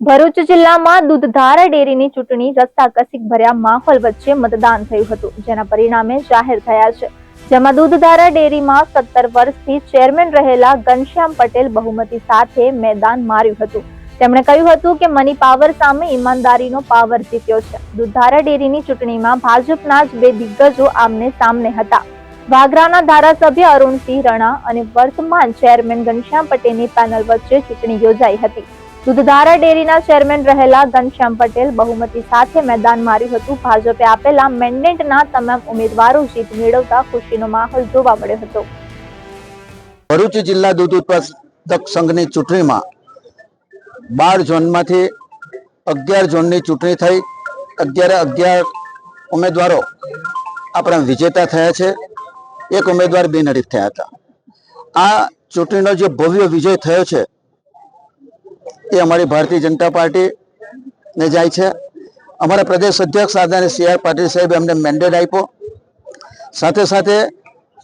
ભરૂચ જિલ્લામાં દૂધધારા ડેરીની ચૂંટણી રસ્સાકસીક ભર્યા માહોલ વચ્ચે મતદાન થયું હતું, જેના પરિણામે જાહેર થયા છે, જેમાં દૂધધારા ડેરીમાં 17 વર્ષથી ચેરમેન રહેલા ઘનશ્યામ પટેલ બહુમતી સાથે મેદાન માર્યું હતું। તેમણે કહ્યું હતું કે મની પાવર સામે ઈમાનદારીનો પાવર જીત્યો છે। દૂધધારા ડેરીની ચૂંટણીમાં ભાજપના જ બે દિગ્ગજો આમને સામને હતા। વાગરાના ધારાસભ્ય અરુણસિંહ રણા અને વર્તમાન ચેરમેન ઘનશ્યામ પટેલની પેનલ વચ્ચે ચૂંટણી યોજાઈ હતી। દૂધધારા ડેરીના ચેરમેન રહેલા ઘનશ્યામ પટેલ બહુમતી સાથે મેદાન માર્યું હતું। ભાજપે આપેલા મેન્ડેટના તમામ ઉમેદવારો જીત મેળવતા ખુશીનો માહોલ જોવા મળ્યો હતો। ભરૂચ જિલ્લા દૂધ ઉત્પાદક સંઘની ચૂંટણીમાં 12 ઝોનમાંથી 11 ઝોનની ચૂંટણી થઈ। 11 ઉમેદવારો આપણા વિજેતા થયા છે। એક ઉમેદવાર બિનહરીફ થયા હતા। આ ચૂંટણીનો જે ભવ્ય વિજય થયો છે એ અમારી ભારતીય જનતા પાર્ટી ને જાય છે। અમારા પ્રદેશ અધ્યક્ષ આદરણીય સી આર પાટીલ સાહેબે અમને મેન્ડેટ આપ્યો। સાથે સાથે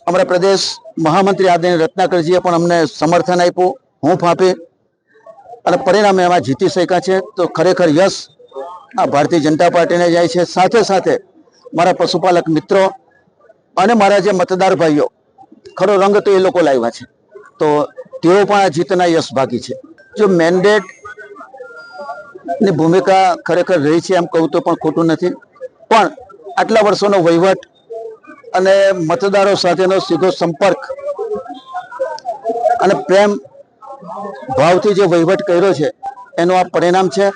અમારા પ્રદેશ મહામંત્રી આદરણીય રત્નાકરજીએ પણ અમને સમર્થન આપ્યું, હૂંફ આપી અને પરિણામે એમાં જીતી શક્યા છે। તો ખરેખર યશ આ ભારતીય જનતા પાર્ટીને જાય છે। સાથે સાથે મારા પશુપાલક મિત્રો અને મારા જે મતદાર ભાઈઓ, ખરો રંગ તો એ લોકો લાવ્યા છે, તો તેઓ પણ આ જીતના યશ ભાગી છે। જો મેન્ડેટ ની ભૂમિકા ખરેખર રહી છે એમ કહું તો પણ ખોટું નથી, પણ આટલા વર્ષોનો વહીવટ અને મતદારો સાથેનો સીધો સંપર્ક અને પ્રેમ ભાવથી જે વહીવટ કર્યો છે એનું આ પરિણામ છે।